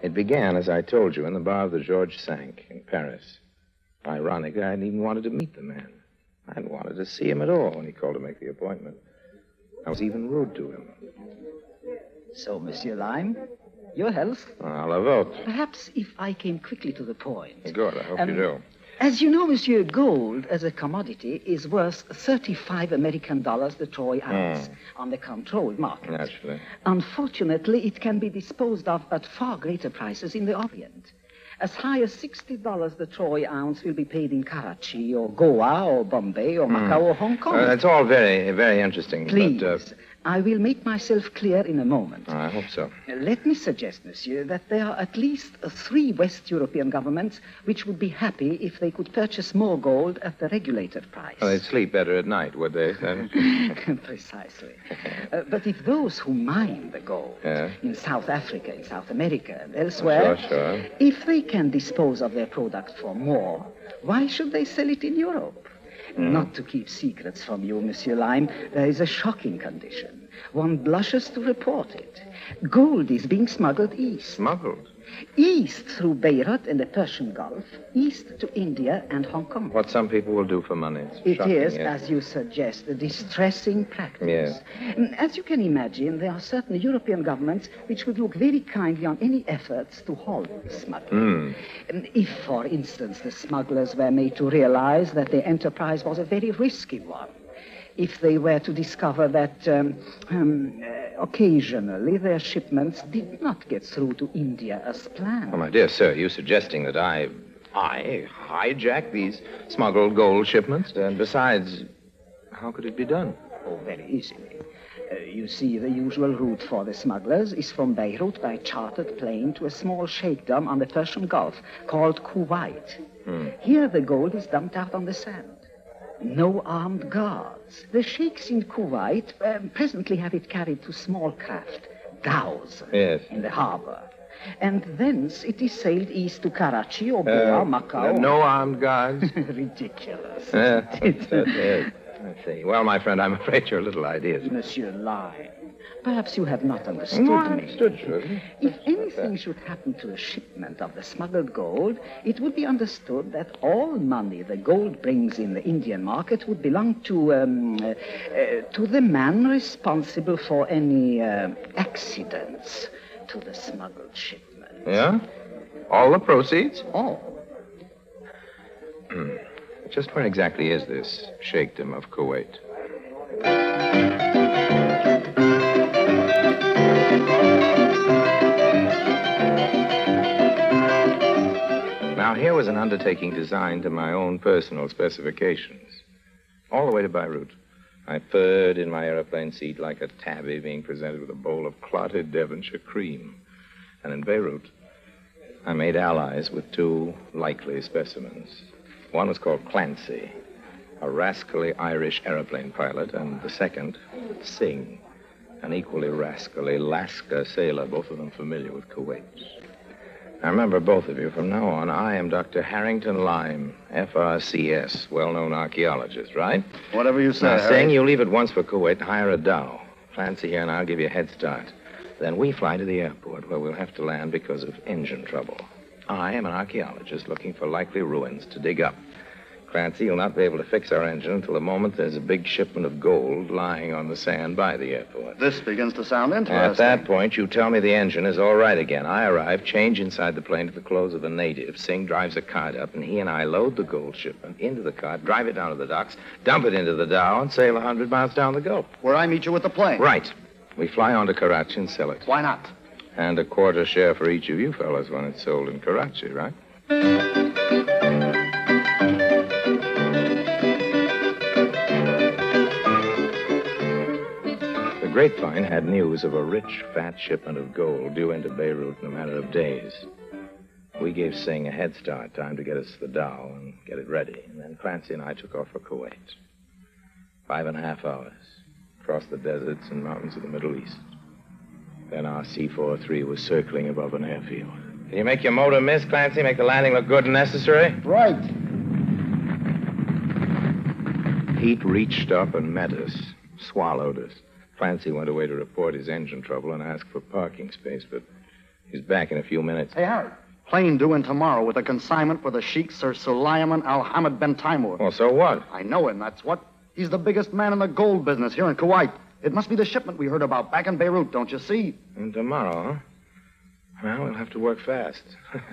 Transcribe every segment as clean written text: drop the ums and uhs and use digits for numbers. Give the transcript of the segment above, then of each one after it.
It began, as I told you, in the bar of the Georges V in Paris. Ironically, I hadn't even wanted to meet the man. I hadn't wanted to see him at all when he called to make the appointment. I was even rude to him. So, Monsieur Lime, your health. À la vôtre. Perhaps if I came quickly to the point. Good, I hope you do. As you know, Monsieur, gold as a commodity is worth 35 American dollars the troy ounce on the controlled market. Naturally. Unfortunately, it can be disposed of at far greater prices in the Orient. As high as $60 the troy ounce will be paid in Karachi or Goa or Bombay or Macau or Hong Kong. That's all very, very interesting. Please, but, I will make myself clear in a moment. I hope so. Let me suggest, Monsieur, that there are at least 3 West European governments which would be happy if they could purchase more gold at the regulated price. Well, they'd sleep better at night, would they? Precisely. But if those who mine the gold in South Africa, in South America, and elsewhere, Sure. if they can dispose of their product for more, why should they sell it in Europe? Not to keep secrets from you, Monsieur Lime, there is a shocking condition. One blushes to report it. Gold is being smuggled east. Smuggled? East through Beirut and the Persian Gulf, east to India and Hong Kong. What some people will do for money. It is, as you suggest, a distressing practice. Yes. As you can imagine, there are certain European governments which would look very kindly on any efforts to halt the smuggling. If, for instance, the smugglers were made to realize that their enterprise was a very risky one, if they were to discover that occasionally their shipments did not get through to India as planned. Oh, my dear sir, you're suggesting that I hijack these smuggled gold shipments? And besides, how could it be done? Oh, very easily. You see, the usual route for the smugglers is from Beirut by chartered plane to a small sheikhdom on the Persian Gulf called Kuwait. Here the gold is dumped out on the sand. No armed guards. The sheikhs in Kuwait presently have it carried to small craft, dhows, in the harbor. And thence it is sailed east to Karachi or Goa, Macau. No armed guards? Ridiculous. Yes. I see. Well, my friend, I'm afraid you're a little ideas. Monsieur Lime, perhaps you have not understood No, me. I understood, surely. If anything should happen to a shipment of the smuggled gold, it would be understood that all money the gold brings in the Indian market would belong to the man responsible for any accidents to the smuggled shipment. Yeah? All the proceeds? All. Just where exactly is this sheikhdom of Kuwait? Now, here was an undertaking designed to my own personal specifications. All the way to Beirut. I purred in my airplane seat like a tabby being presented with a bowl of clotted Devonshire cream. And in Beirut, I made allies with 2 likely specimens. One was called Clancy, a rascally Irish airplane pilot, and the second, Singh, an equally rascally Lascar sailor, both of them familiar with Kuwait. Now, remember, both of you, from now on, I am Dr. Harrington Lime, FRCS, well-known archaeologist, right? Whatever you say, Now, Harry. Singh, you leave at once for Kuwait and hire a dhow. Clancy here and I'll give you a head start. Then we fly to the airport, where we'll have to land because of engine trouble. I am an archaeologist looking for likely ruins to dig up. Clancy, you'll not be able to fix our engine until the moment there's a big shipment of gold lying on the sand by the airport. This begins to sound interesting. At that point, you tell me the engine is all right again. I arrive, change inside the plane to the clothes of a native. Singh drives a cart up, and he and I load the gold shipment into the cart, drive it down to the docks, dump it into the dhow, and sail 100 miles down the Gulf. Where I meet you with the plane. Right. We fly on to Karachi and sell it. Why not? And a quarter share for each of you fellas when it's sold in Karachi, right? The grapevine had news of a rich, fat shipment of gold due into Beirut in a matter of days. We gave Singh a head start, time to get us to the dhow and get it ready. And then Clancy and I took off for Kuwait. 5.5 hours. Across the deserts and mountains of the Middle East. Then our C-43 was circling above an airfield. Can you make your motor miss, Clancy? Make the landing look good and necessary? Right. Heat reached up and met us, swallowed us. Clancy went away to report his engine trouble and ask for parking space, but He's back in a few minutes. Hey, Harry. Plane due in tomorrow with a consignment for the Sheikh Sir Suleiman Al Hamad bin Taimur. Well, so what? I know him, that's what. He's the biggest man in the gold business here in Kuwait. It must be the shipment we heard about back in Beirut, don't you see? And tomorrow, huh? Well, we'll have to work fast.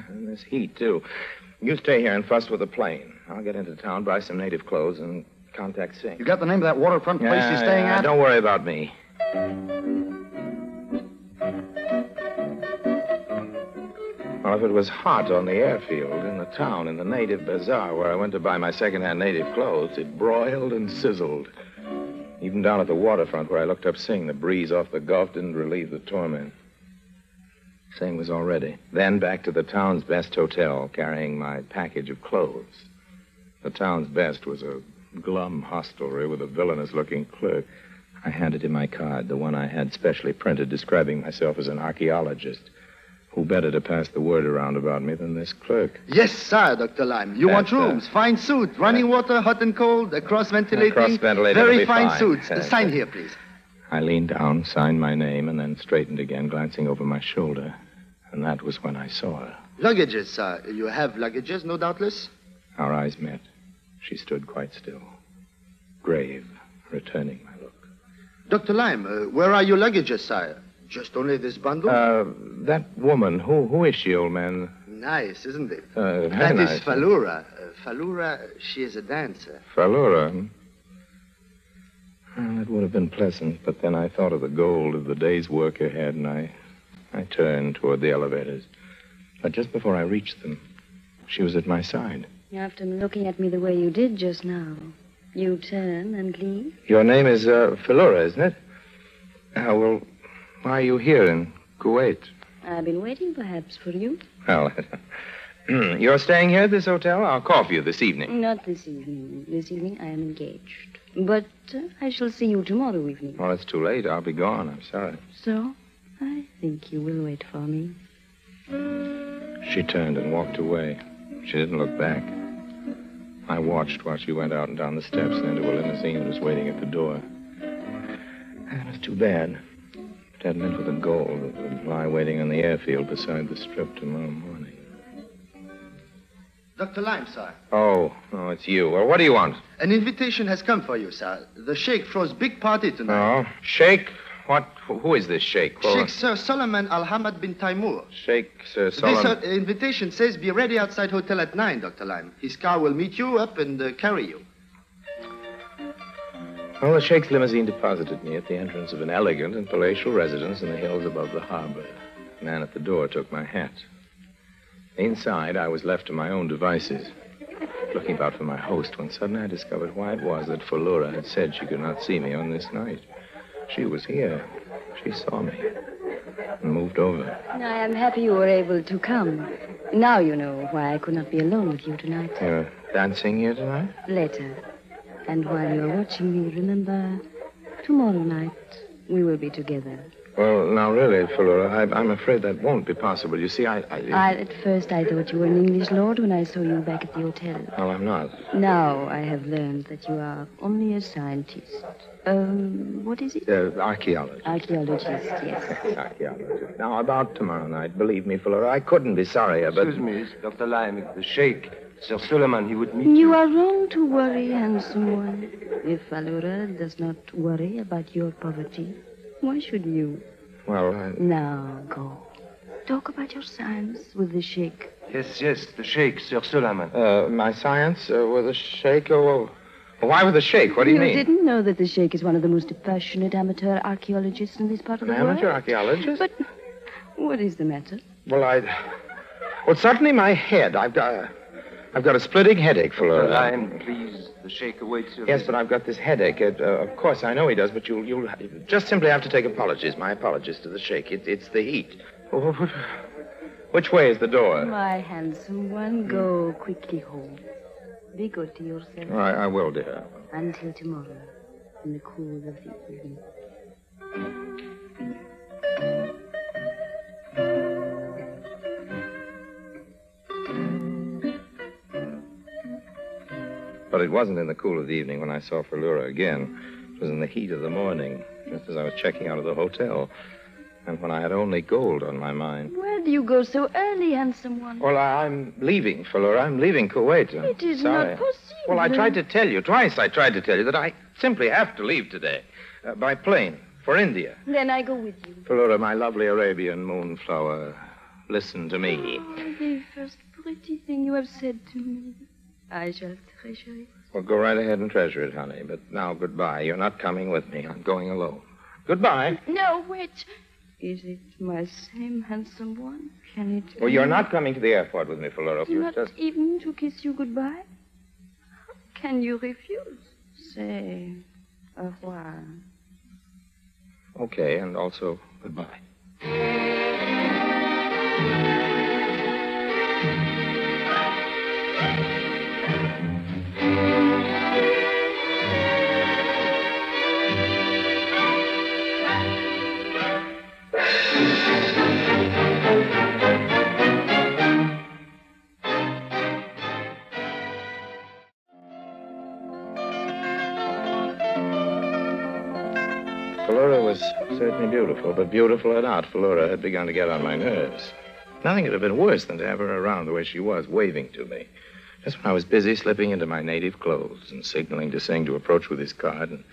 In this heat, too. You stay here and fuss with the plane. I'll get into town, buy some native clothes, and contact Singh. You got the name of that waterfront place he's staying at? Don't worry about me. Well, if it was hot on the airfield, in the town, in the native bazaar where I went to buy my second-hand native clothes, it broiled and sizzled. Even down at the waterfront where I looked up Singh, the breeze off the Gulf didn't relieve the torment. Singh was all ready. Then back to the town's best hotel, carrying my package of clothes. The town's best was a glum hostelry with a villainous-looking clerk. I handed him my card, the one I had specially printed describing myself as an archaeologist. Who better to pass the word around about me than this clerk? Yes, sir, Dr. Lime. You want rooms, fine suit, running water, hot and cold, cross-ventilating. Cross-ventilating very will be fine suits. Yes. Sign here, please. I leaned down, signed my name, and then straightened again, glancing over my shoulder. And that was when I saw her. Luggages, sir. You have luggages, no doubtless? Our eyes met. She stood quite still, grave, returning my look. Dr. Lime, where are your luggages, sire? Just only this bundle? That woman, who is she, old man? Nice, isn't it? Very that nice. is Falura. Falura, she is a dancer. Falura, hmm? Well, it would have been pleasant, but then I thought of the gold of the day's work ahead, and I turned toward the elevators. But just before I reached them, she was at my side. After looking at me the way you did just now, you turn and leave? Your name is Falura, isn't it? Well, why are you here in Kuwait? I've been waiting, perhaps, for you. Well, you're staying here at this hotel? I'll call for you this evening. Not this evening. This evening I am engaged. But I shall see you tomorrow evening. Well, it's too late. I'll be gone. I'm sorry. So, I think you will wait for me. She turned and walked away. She didn't look back. I watched while she went out and down the steps and into a limousine that was waiting at the door. It was too bad. It had meant for the gold that would lie waiting on the airfield beside the strip tomorrow morning. Dr. Lime, sir. Oh, it's you. Well, what do you want? An invitation has come for you, sir. The Sheikh throws big party tonight. Oh, Sheikh? What? Who is this Sheikh? Sheikh Sir Solomon Al Hamad bin Taimur. Sheikh Sir Solomon. This invitation says be ready outside hotel at 9, Dr. Lime. His car will meet you up and carry you. Well, the Sheikh's limousine deposited me at the entrance of an elegant and palatial residence in the hills above the harbor. The man at the door took my hat. Inside, I was left to my own devices, looking about for my host, when suddenly I discovered why it was that Falura had said she could not see me on this night. She was here. She saw me and moved over. I am happy you were able to come. Now you know why I could not be alone with you tonight. You're dancing here tonight? Later. And while you're watching me, remember, tomorrow night we will be together. Well, now, really, Falura, I'm afraid that won't be possible. You see, At first I thought you were an English lord when I saw you back at the hotel. Well, I'm not. Now I have learned that you are only a scientist. What is it? Archaeologist. Archaeologist, yes. Archaeologist. Now, about tomorrow night, believe me, Falura, I couldn't be sorrier, but... Excuse me, Dr. Lime, the Sheikh, Sir Suleiman, he would meet you. You are wrong to worry, handsome one. If Falura does not worry about your poverty, why should you? Well, Now, go. Talk about your science with the Sheikh. Yes, the Sheikh, Sir Suleiman. My science with a Sheikh? Oh, well, why with a Sheikh? What do you mean? You didn't know that the Sheikh is one of the most passionate amateur archaeologists in this part of the world? Amateur archaeologist? But what is the matter? Well, suddenly my head. I've got a splitting headache, Falura. Dr. Lime, please. The Sheikh awaits your Yes, but I've got this headache. Of course, I know he does, but you'll just simply have to take apologies. My apologies to the Sheikh. It's the heat. Which way is the door? My handsome one, go quickly home. Be good to yourself. I will, dear. Until tomorrow, in the cool of the evening. But it wasn't in the cool of the evening when I saw Falura again. It was in the heat of the morning, just as I was checking out of the hotel, and when I had only gold on my mind. Where do you go so early, handsome one? Well, I'm leaving, Flora. I'm leaving Kuwait. It is sorry. not possible. Well, I tried to tell you, twice I tried to tell you that I simply have to leave today by plane for India. Then I go with you. Flora, my lovely Arabian moonflower, listen to me. Oh, the first pretty thing you have said to me. I shall treasure it. Well, go right ahead and treasure it, honey. But now, goodbye. You're not coming with me. I'm going alone. Goodbye. No, wait. Is it my same handsome one? Can it Well, you're not coming to the airport with me, Flora. If you not just... even to kiss you goodbye? How can you refuse? Say au revoir. Okay, and also goodbye. Flora was certainly beautiful, but beautiful or not, Flora had begun to get on my nerves. Nothing could have been worse than to have her around the way she was, waving to me. Just when I was busy slipping into my native clothes and signaling to Singh to approach with his card and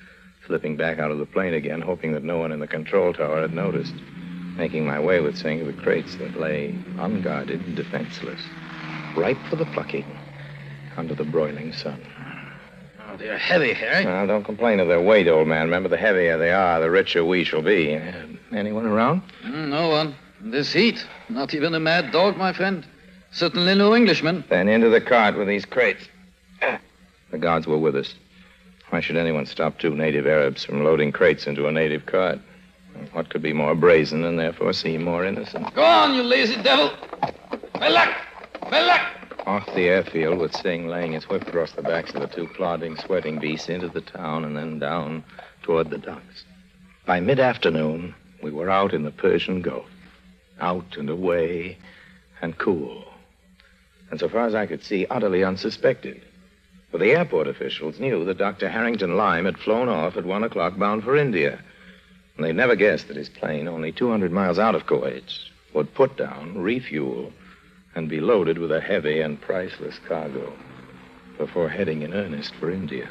slipping back out of the plane again, hoping that no one in the control tower had noticed, making my way with Singh to the crates that lay unguarded and defenseless, ripe for the plucking under the broiling sun. Oh, they're heavy, Harry. Now, don't complain of their weight, old man. Remember, the heavier they are, the richer we shall be. Anyone around? No one. In this heat. Not even a mad dog, my friend. Certainly no Englishman. Then into the cart with these crates. The guards were with us. Why should anyone stop two native Arabs from loading crates into a native cart? What could be more brazen and therefore seem more innocent? Go on, you lazy devil. Well luck. Well luck. Off the airfield with Singh laying his whip across the backs of the two plodding, sweating beasts into the town and then down toward the docks. By mid-afternoon, we were out in the Persian Gulf. Out and away and cool. And so far as I could see, utterly unsuspected. For the airport officials knew that Dr. Harrington Lyme had flown off at 1 o'clock bound for India. And they'd never guessed that his plane, only 200 miles out of Kuwait, would put down, refuel, and be loaded with a heavy and priceless cargo before heading in earnest for India.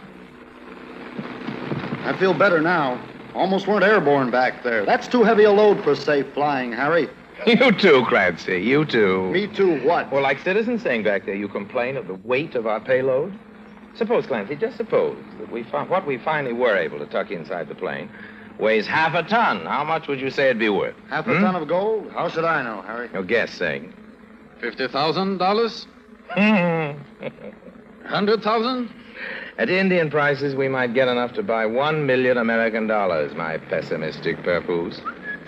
I feel better now. Almost weren't airborne back there. That's too heavy a load for safe flying, Harry. You too, Clancy, you too. Me too, what? Well, like Citizen saying back there, you complain of the weight of our payload? Suppose, Clancy, just suppose that what we finally were able to tuck inside the plane weighs half a ton. How much would you say it'd be worth? Half a ton of gold? How should I know, Harry? Your guess, Singh. $50,000? 100,000? At Indian prices, we might get enough to buy 1 million American dollars, my pessimistic papoose.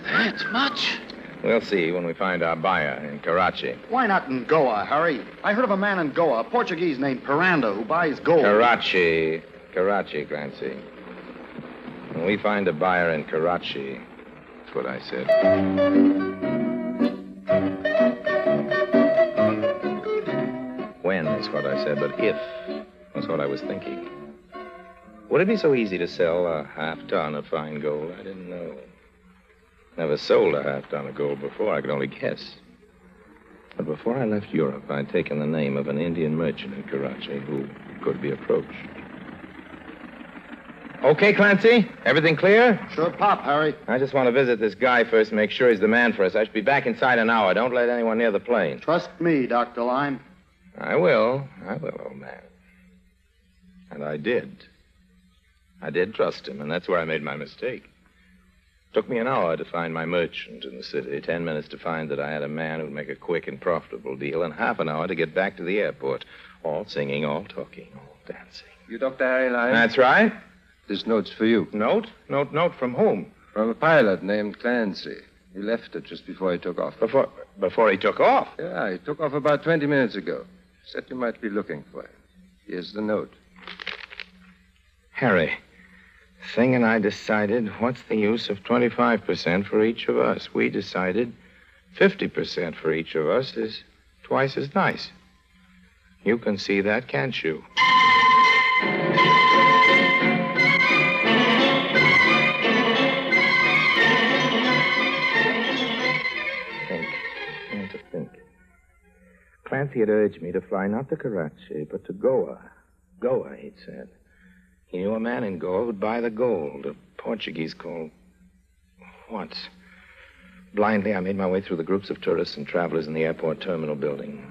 That much? We'll see when we find our buyer in Karachi. Why not in Goa, Harry? I heard of a man in Goa, a Portuguese named Piranda, who buys gold. Karachi, Clancy. When we find a buyer in Karachi, that's what I said. When is what I said, but if was what I was thinking. Would it be so easy to sell a half-ton of fine gold? I didn't know. Never sold a half-ton of gold before. I could only guess. But before I left Europe, I'd taken the name of an Indian merchant in Karachi who could be approached. Okay, Clancy? Everything clear? Sure pop, Harry. I just want to visit this guy first and make sure he's the man for us. I should be back inside an hour. Don't let anyone near the plane. Trust me, Dr. Lyme. I will, old man. And I did. I did trust him, and that's where I made my mistake. Took me an hour to find my merchant in the city, 10 minutes to find that I had a man who'd make a quick and profitable deal, and half an hour to get back to the airport. All singing, all talking, all dancing. You Dr. Harry Lyme? That's right. This note's for you. Note? Note from whom? From a pilot named Clancy. He left it just before he took off. Before he took off? Yeah, he took off about 20 minutes ago. Said you might be looking for him. Here's the note. Harry, Singh and I decided what's the use of 25% for each of us. We decided 50% for each of us is twice as nice. You can see that, can't you? Clancy had urged me to fly not to Karachi, but to Goa. Goa, he'd said. He knew a man in Goa who'd buy the gold, a Portuguese called... What? Blindly, I made my way through the groups of tourists and travelers in the airport terminal building.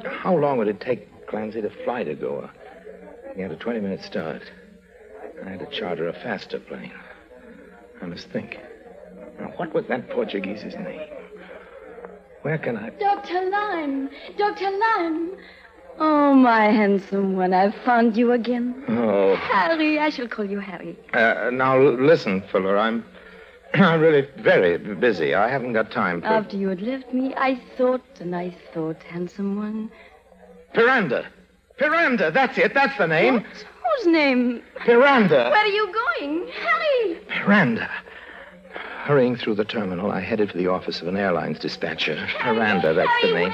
How long would it take Clancy to fly to Goa? He had a 20-minute start. I had to charter a faster plane. I must think. Now, what was that Portuguese's name? Where can I... Dr. Lime! Dr. Lime! Oh, my handsome one, I've found you again. Oh. Harry, I shall call you Harry. Now, listen, Fuller, I'm really very busy. I haven't got time for... After you had left me, I thought, handsome one. Piranda! Piranda, that's it, that's the name. What? Whose name? Piranda! Where are you going? Harry! Piranda. Hurrying through the terminal, I headed for the office of an airlines dispatcher. Piranda, that's the name.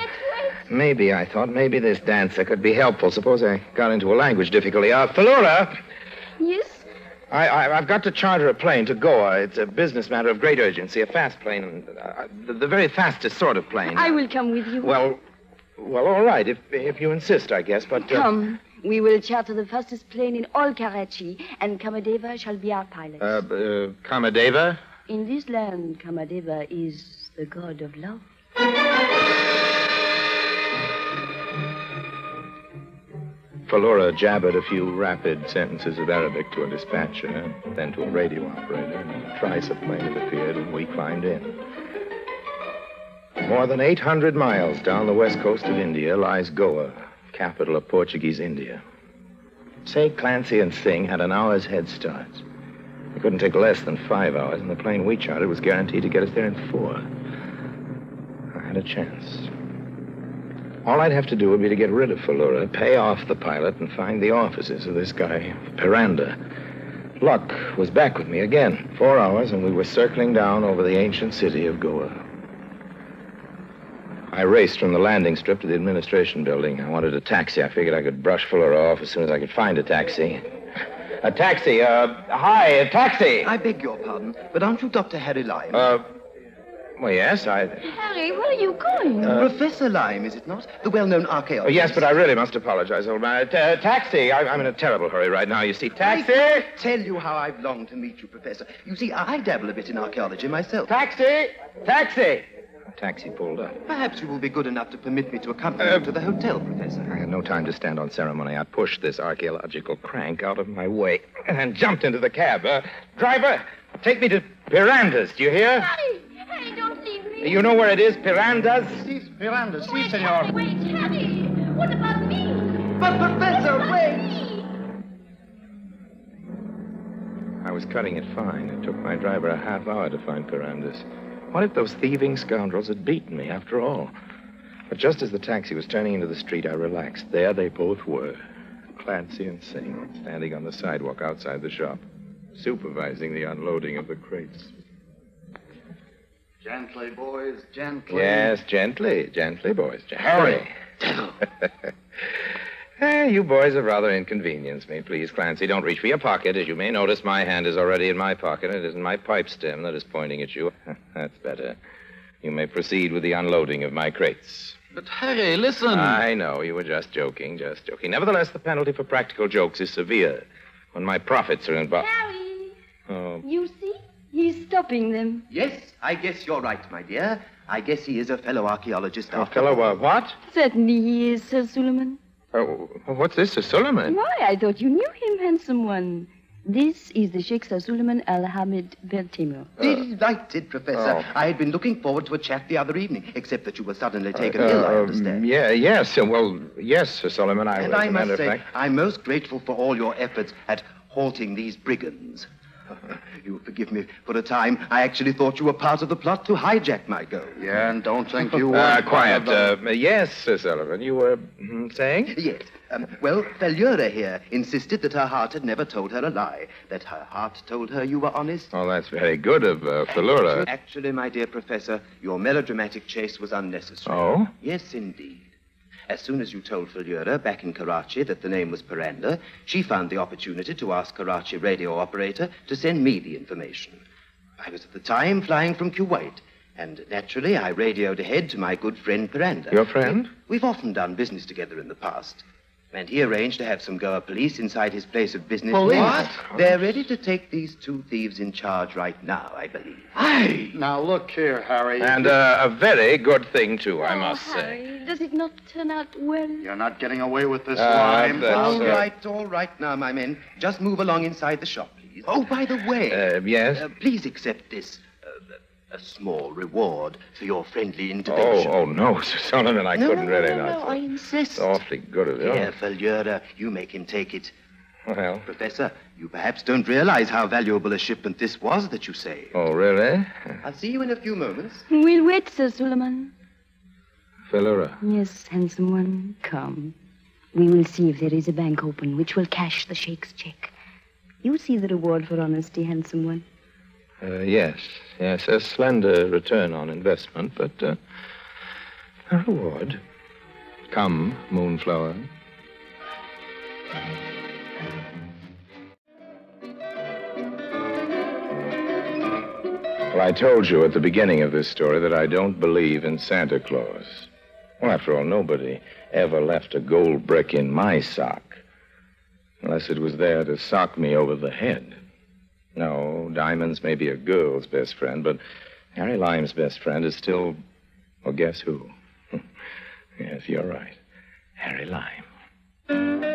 Maybe, I thought, maybe this dancer could be helpful. Suppose I got into a language difficulty. Falura! Yes? I've got to charter a plane to Goa. It's a business matter of great urgency. A fast plane. The very fastest sort of plane. I will come with you. Well, all right, if you insist, I guess, but... Come. We will charter the fastest plane in all Karachi, and Kamadeva shall be our pilot. Kamadeva? In this land, Kamadeva is the god of love. Falura jabbered a few rapid sentences of Arabic to a dispatcher, then to a radio operator, and a tricycle plane had appeared, and we climbed in. More than 800 miles down the west coast of India lies Goa, capital of Portuguese India. Say Clancy and Singh had an hour's head start. It couldn't take less than 5 hours, and the plane we chartered was guaranteed to get us there in 4. I had a chance. All I'd have to do would be to get rid of Falura, pay off the pilot, and find the offices of this guy, Piranda. Luck was back with me again. 4 hours, and we were circling down over the ancient city of Goa. I raced from the landing strip to the administration building. I wanted a taxi. I figured I could brush Falura off as soon as I could find a taxi. A taxi, hi, a taxi! I beg your pardon, but aren't you Dr. Harry Lime? Well, yes, Harry, where are you going? Professor Lime, is it not? The well-known archaeologist. Oh, yes, but I really must apologize, old man. Taxi! I'm in a terrible hurry right now, you see. Taxi! I can't tell you how I've longed to meet you, Professor. You see, I dabble a bit in archaeology myself. Taxi! Taxi! A taxi pulled up. Perhaps you will be good enough to permit me to accompany you to the hotel, Professor. I had no time to stand on ceremony. I pushed this archaeological crank out of my way and then jumped into the cab. Driver, take me to Piranda's. Do you hear? Harry, don't leave me. You know where it is, Piranda's? Si, Miranda, si, Wait, senor. Harry, wait, Harry. What about me? But, Professor, wait! I was cutting it fine. It took my driver a half hour to find Piranda's. What if those thieving scoundrels had beaten me after all? But just as the taxi was turning into the street, I relaxed. There they both were, Clancy and Singh, standing on the sidewalk outside the shop, supervising the unloading of the crates. Gently, boys, gently. Yes, gently, boys, gently. Hurry! You boys have rather inconvenienced me. Please, Clancy, don't reach for your pocket. As you may notice, my hand is already in my pocket. It isn't my pipe stem that is pointing at you. That's better. You may proceed with the unloading of my crates. But, Harry, listen. I know, you were just joking. Nevertheless, the penalty for practical jokes is severe when my profits are involved. Harry, Oh, you see? He's stopping them. Yes, I guess you're right, my dear. I guess he is a fellow archaeologist a after fellow, all. what? Certainly he is, Sir Suleiman. Oh, what's this, Sir Suleiman? Why, I thought you knew him, handsome one. This is the Sheikh Sir Suleiman Al-Hamid Bertimo. Delighted, Professor. Oh. I had been looking forward to a chat the other evening, except that you were suddenly taken ill, I understand. Yes, Sir Suleiman, And as I a must matter say, of fact. I'm most grateful for all your efforts at halting these brigands. You'll forgive me. For a time, I actually thought you were part of the plot to hijack my gold. Yeah, and don't think you were... Quiet. Yes, Sir Sullivan, you were saying? Yes. Well, Falura here insisted that her heart had never told her a lie, that her heart told her you were honest. Oh, that's very good of Falura. Actually, my dear Professor, your melodramatic chase was unnecessary. Oh? Yes, indeed. As soon as you told Falura back in Karachi that the name was Piranda, she found the opportunity to ask Karachi radio operator to send me the information. I was at the time flying from Kuwait. And naturally, I radioed ahead to my good friend Piranda. Your friend? We've often done business together in the past. And he arranged to have some Goa police inside his place of business. Police? What? They're ready to take these two thieves in charge right now, I believe. Hey! Now, look here, Harry. And a very good thing, too, I must say. Harry, does it not turn out well? You're not getting away with this Ah, line. that's- All right now, my men. Just move along inside the shop, please. Oh, by the way. Yes? Please accept this, a small reward for your friendly intervention. Oh, no, Sir Solomon, I couldn't really no, not. I insist. It's awfully good of you. Careful, Yura. You make him take it. Well, Professor, you perhaps don't realize how valuable a shipment this was that you saved. oh, really? I'll see you in a few moments. We'll wait, Sir Suleiman. Philura. Yes, handsome one, come. We will see if there is a bank open which will cash the Sheikh's check. You see the reward for honesty, handsome one. Yes, a slender return on investment, but a reward. Come, Moonflower. Well, I told you at the beginning of this story that I don't believe in Santa Claus. Well, after all, nobody ever left a gold brick in my sock, unless it was there to sock me over the head. No, diamonds may be a girl's best friend, but Harry Lime's best friend is still, well, guess who? Yes, you're right. Harry Lime.